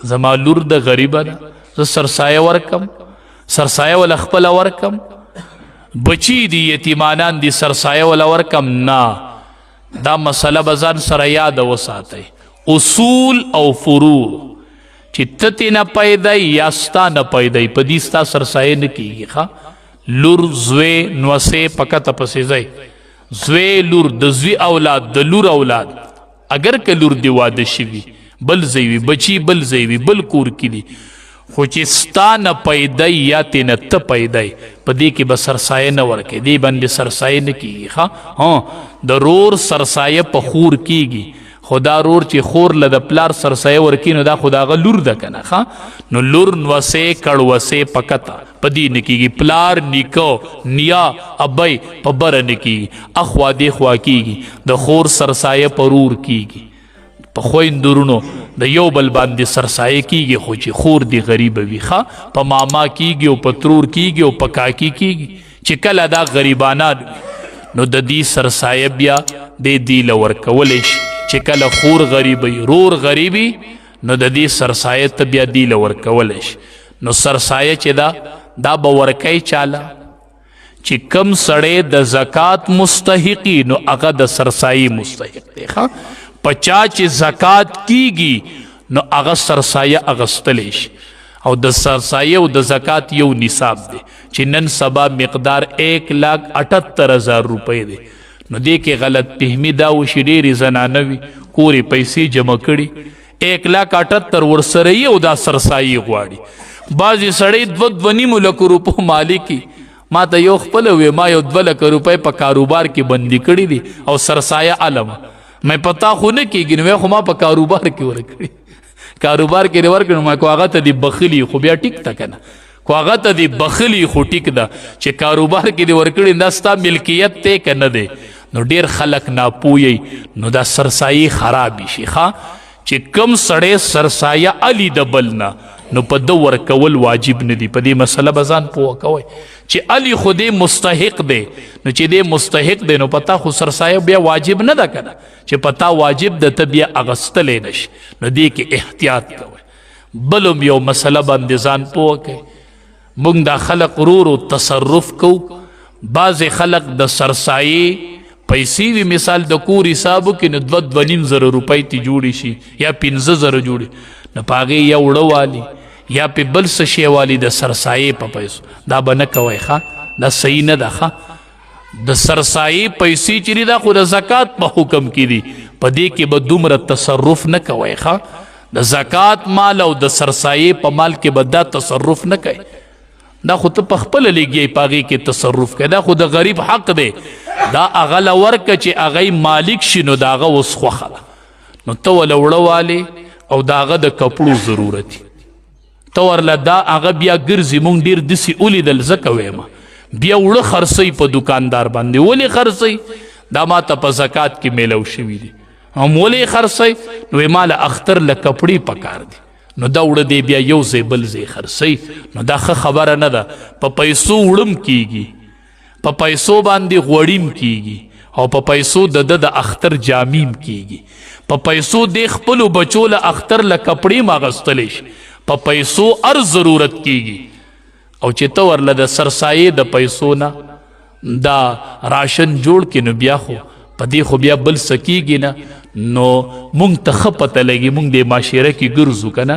زما لور د غریبه ده زه سرسایه ورکم سرسایه ول خپل ورکم بچی دی یتیمانان دی سرسایه ول ورکم نه دا مسله بزان سره یاد وساتئ اصول او فروع چې ته نه پیدا یا ستا نه پیدا په دې ستا سرسایه نه کیږي ښه لور زوی نوسې پکته پسې ځئ زوی لور د زوی اولاد د لور اولاد اگر که لور دی واده شوي بل ځای وي بچي بل ځای وي بل کور کې دي خو چې ستا نه پیدا یا تې نه ته پیدا په دې کې به سرسایه نه ورکوي دې باندې سرسایه نه کیږي ښه د رور سرسایه په خور کیږي خو دا رور چې خور له د پلار سرسایه ورکوي نو دا خو د هغه لور ده که نه ښه نو لور نوسې کړوسې پکته په دې نه کیږي پلار نیکه نیا ابی په بره نه کیږي اخوا دې خوا کیږي د خور سرسایه په رور کیږي په خویندرونو د یو بل باندې سرسایه کیږي خو چې خور دی غریبه وي ښه په ماما کیږي او په ترور کیږي او په کاکی کیږي چې کله دا غریبانان نو د دې سرسایه بیا دې دی له ورکولی شي چې کله خور غریبی رور غریبی نو د دې سرسایه ته بیا دی له ورکولی شي نو سرسایه چې دا به ورکوي چاله چې کم سړی د زکات مستحقي نو هغه د سرسایې مستحق دی ښه په چا چې زکات کیږي نو هغه سرسایه اغستلی شي او د سرسایه او د زکات یو نصاب دی چې نن سبا مقدار 1,78,000 روپۍ دی نو دې کې غلط فهمي دا وشي ډېرې زنانه وي کورې پیسې جمع کړي 1,78,000 ورسره یې او دا سرسایې غواړي بعضې سړی 2.5 لکه روپو مالکي ما ته یو خپله وی ما یو 2 لکه روپۍ په کاروبار کې بندي کړي دي او سرسایه علمه مې پتا خو نه کېږي نو خو ما په کاروبار کې ورکړي کاروبار کې دې ورکړي نو ما کو هغه ته دې بخلي خو بیا ټیک ته که نه کو هغه ته دې بخلي خو ټیک ده چې کاروبار کې دې ورکړي دا ستا ملکیت دی که نه دی نو ډېر خلک ناپوهی نو دا سرسایې خرابې شي ښه چې کم سړی سرسایه علي د بل نه نو په ده ورکول واجب نه دي په دې مسله به ځان پوه کوئ چې علي خو دې مستحق دی نو چې دې مستحق دی نو پتا خو سرسایه بیا واجب نه ده که نه چې پتا واجب ده ته بیا اغستلی نشي نو دې کې احتیاط کوئ بل یو مسله باندې ځان پوه کوئ موږ دا خلق رورو تصرف کوو بعضې خلق د سرسایې پیسې وي مثال د کور حسابو کې نو 2,500 روپۍ تی جوړې شي یا 15,000 جوړې نو په هغې یا وړه والي یا پې بل څه شی والي د سرسایې په پیسو دا به نه کوئ ښه دا صحیح نه ده ښه د سرسایې پیسې چې دي دا خو د زکات په حکم کې دي په دې کې به دومره تصرف نه کوئ ښه د زکات مال او د سرسایې په مال کې به دا تصرف نه کوئ دا خو ته په خپله لګیئ په هغې کې تصرف کوي دا خو د غریب حق دی دا هغه له ورکه چې هغه مالک شي نو د هغه اوس خوښه ده نو ته ورله وړه والې او د هغه د کپړو ضرورت ته ورله دا هغه بیا ګرځي مونږ ډېر داسې ولیدل ځکه ویمه بیا وړه خرڅوي په دوکاندار باندې ولې خرڅوي دا ما ته په زکات کې میلو شوي دي هم ولې خرڅوي نو ما له اختر له کپړې پکار دي نو دا وړه دی بیا یو ځای بل ځای خرڅوي نو دا ښه خبره نه ده په پیسو وړم کیږي په پیسو باندې غوړیم کیږي او په پیسو د اختر جامیم کیږي په پیسو د خپلو بچو له اختر له کپړې اغوستلی شي په پیسو هر ضرورت کیږي او چې ته ورله د سرسایې د پیسو نه دا راشن جوړ کړي نو بیا خو په دې خو بیا بل څه کیږي نه نو مونږ ته ښه پته لګي مونږ د معاشره کې ګرځو که نه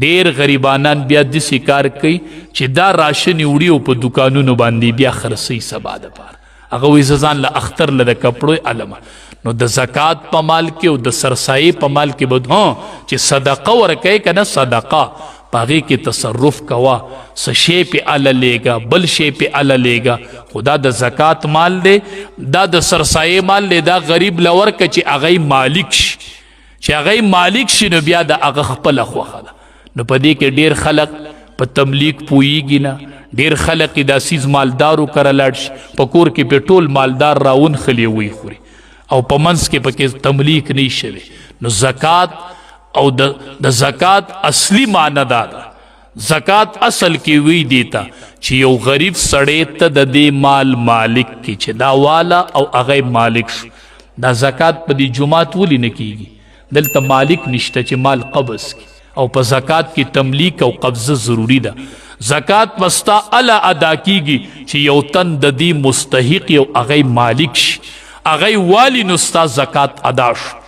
ډېر غریبانان بیا داسې کار کوي چې دا راشن یې وړي او په دوکانونو باندې بیا خرڅوي سبا دپاره هغه وایي زه ځان له اختر له د کپړو علمه نو د زکات په مال کې او د سرسایې په مال کې به چې صدقه ورکوي که نه صدقه په هغې کې تصرف کوه څه شی پې اله لیږه بل شی پې اله لیږه خو دا د زکات مال دی دا د سرسایې مال دی دا غریب له ورکه چې هغه مالک شي چې هغه مالک شي نو بیا د هغه خپله خوښه ده نو په دې کې ډېر خلق په تملیک پوهیږي نه ډېر خلق دا سیز مالدارو کره لاړ شي په کور کې پې ټول مالدار راونخلي وی خوري او په منځ کې پکې تملیک نه شوی نو زکات او د زکات اصلی معنی دا ده زکات اصل کې وی دیتا چې یو غریب سړی ته د دې مال مالک کی چې دا والا او هغه مالک شو دا زکات په دې جمعات ولې نه کیږي دلته مالک نشته چې مال قبض کی او په زکات کې تملیک او قبضه ضروری ده زکات مستا الا ادا کیږي چې یو تن د دې مستحق یو هغه مالک شي هغه والی نو ستا زکات ادا شو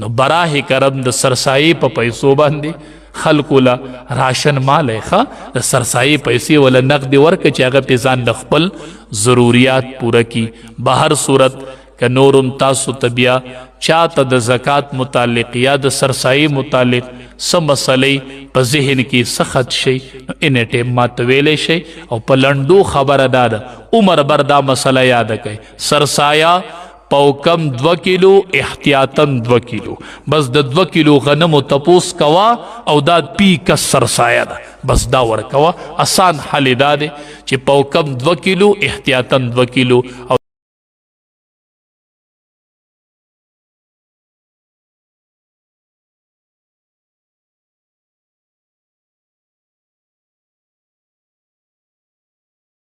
نو براه کرم د سرسایې په پیسو باندې خلکو له راشن مال ښه د سرسایې پیسې ولا نقد ورکړه چې هغه پې ځان د خپل ضروریات پوره کی بهر صورت که نورم تاسو ته بیا چاته د زکات متعلق یا د سرسایې متعلق څه مسلې په ذهن کې سخت شي نو اینی ټیم ماته ویلی شي او په لنډو خبره دا ده عمر بر دا مسله یاده کوي سرسایه پوکم 2 کیلو احتیاطاً 2 کیلو بس د 2 کیلو غنمو تپوس کوا او دا پی کس سرسایه ده بس دا ورکوا آسان حل دا ده چې پوکم 2 کیلو احتیاطاً 2 کیلو او